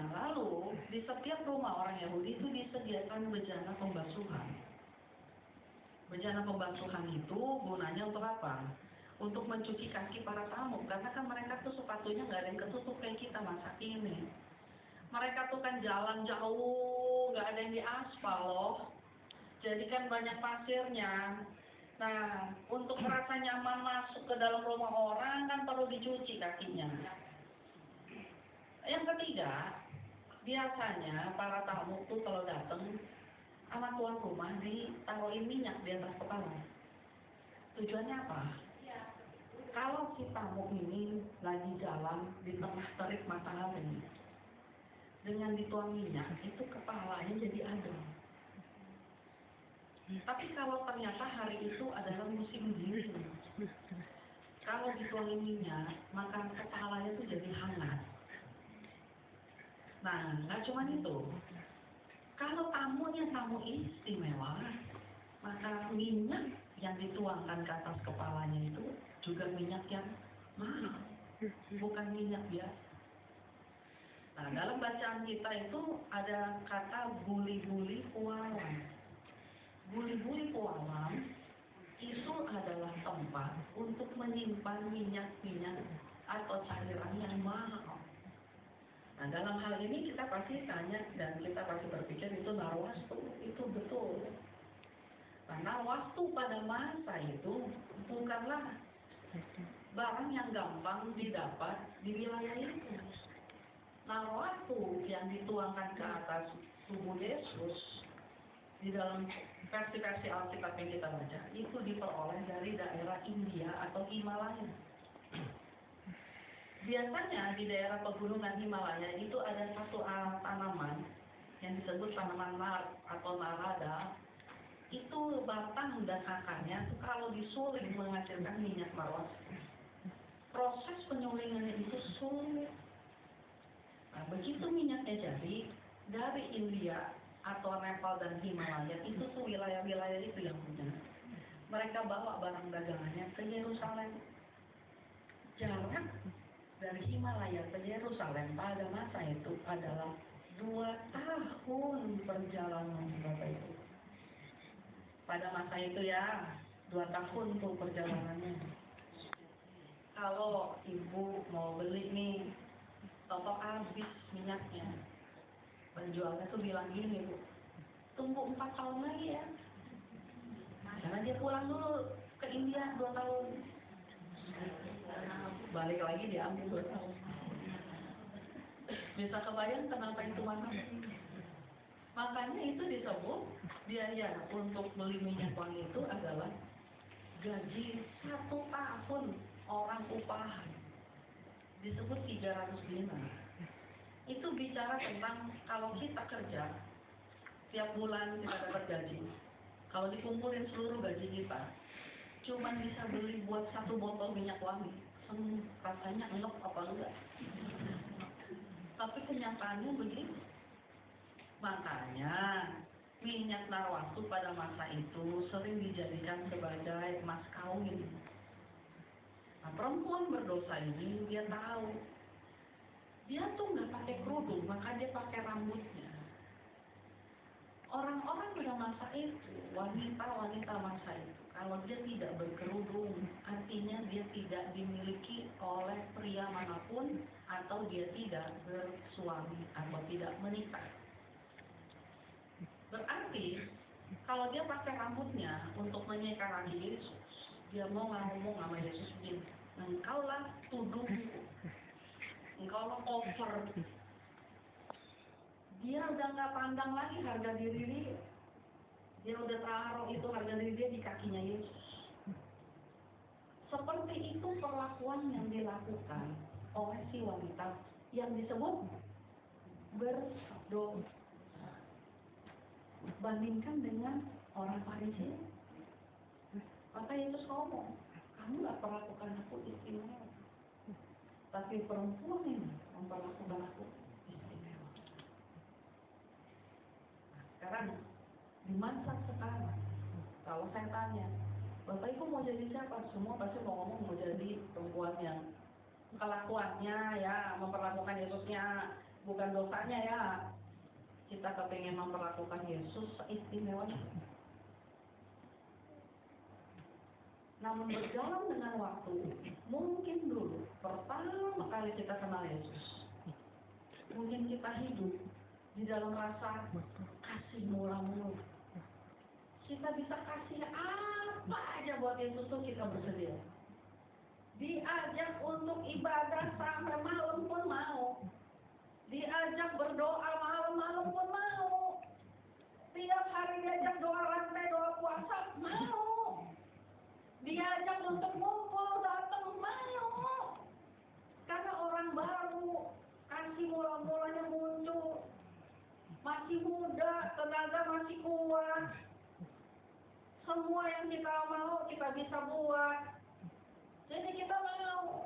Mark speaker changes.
Speaker 1: Nah, lalu di setiap rumah orang Yahudi itu disediakan bejana pembasuhan. Bejana pembasuhan itu gunanya untuk apa? Untuk mencuci kaki para tamu, karena kan mereka tuh sepatunya nggak ada yang ketutup kayak kita masa ini. Mereka tuh kan jalan jauh, nggak ada yang diaspal loh. Jadi kan banyak pasirnya. Nah, untuk merasa nyaman masuk ke dalam rumah orang kan perlu dicuci kakinya. Yang ketiga, biasanya para tamu tuh kalau datang sama tuan rumah ditaruhin minyak di atas kepala. Tujuannya apa? Kalau si tamu ini lagi jalan di tengah terik matahari, dengan dituang minyak, itu kepalanya jadi adem. Tapi kalau ternyata hari itu adalah musim dingin, kalau dituangin minyak, maka kepalanya itu jadi hangat. Nah, nggak cuma itu. Kalau tamunya tamu istimewa, maka minyak yang dituangkan ke atas kepalanya itu juga minyak yang mahal, bukan minyak biasa. Nah, dalam bacaan kita itu ada kata buli-buli pualam. Buli-buli pualam itu adalah tempat untuk menyimpan minyak-minyak atau cairan yang mahal. Nah, dalam hal ini kita pasti tanya dan kita pasti berpikir itu narwastu, itu betul. Karena waktu pada masa itu bukanlah barang yang gampang didapat di wilayah itu. Nah, waktu yang dituangkan ke atas tubuh Yesus di dalam versi-versi Alkitab yang kita baca itu diperoleh dari daerah India atau Himalaya. Biasanya di daerah pegunungan Himalaya itu ada satu tanaman yang disebut tanaman nar atau narada. Itu batang dan akarnya itu kalau disuling menghasilkan minyak marwas. Proses penyulingannya itu sulit. Nah, begitu minyaknya jadi dari India atau Nepal dan Himalaya itu tuh wilayah-wilayah itu yang punya. Mereka bawa barang dagangannya ke Yerusalem. Jarak dari Himalaya ke Yerusalem pada masa itu adalah 2 tahun perjalanan Bapak Ibu. Pada masa itu ya, 2 tahun tuh perjalanannya. Kalau ibu mau beli nih, toto habis minyaknya. Penjualnya tuh bilang gini, Bu, tunggu 4 tahun lagi ya. Karena dia pulang dulu ke India 2 tahun. Balik lagi diambil 2 tahun. Bisa kebayang kenapa itu mahal? Makanya itu disebut biaya untuk beli minyak wangi itu adalah gaji 1 tahun orang upahan. Disebut 300 dinar. Itu bicara tentang kalau kita kerja tiap bulan kita dapat gaji. Kalau dikumpulin seluruh gaji kita, cuma bisa beli buat 1 botol minyak wangi. Rasanya enak apa enggak? Tapi kenyataannya begitu. Makanya minyak narwastu pada masa itu sering dijadikan sebagai mas kawin. Nah, perempuan berdosa ini dia tahu dia tuh nggak pakai kerudung, maka dia pakai rambutnya. Orang-orang pada masa itu, wanita-wanita masa itu, kalau dia tidak berkerudung, artinya dia tidak dimiliki oleh pria manapun atau dia tidak bersuami atau tidak menikah. Berarti kalau dia pakai rambutnya untuk menyekarahi Yesus, dia mau ngomong sama Yesus begini, engkaulah tuduhku, engkaulah over. Dia udah nggak pandang lagi harga diri dia. Dia udah taruh itu harga diri dia di kakinya Yesus. Seperti itu perlakuan yang dilakukan oleh si wanita yang disebut berdosa. Bandingkan dengan orang Farisi. Maka Yesus ngomong, kamu nggak perlakukan aku istimewa, tapi perempuan ini memperlakukan aku istimewa. Nah, sekarang di masa sekarang, kalau saya tanya, Bapak Ibu mau jadi siapa? Semua pasti mau ngomong mau jadi perempuan yang kelakuannya ya memperlakukan Yesusnya bukan dosanya ya. Kita kepengen memperlakukan Yesus seistimewanya. Namun berjalan dengan waktu, mungkin dulu pertama kali kita kenal Yesus, mungkin kita hidup di dalam rasa kasih mula-mula. Kita bisa kasih apa aja buat Yesus tuh kita bersedia. Diajak untuk ibadah sampai malam pun mau. Diajak berdoa malam-malam pun mau. Tiap hari diajak doa rantai, doa puasa, mau. Diajak untuk ngumpul, datang, mau. Karena orang baru, kasih mula-mulanya muncul. Masih muda, tenaga masih kuat. Semua yang kita mau, kita bisa buat. Jadi kita mau.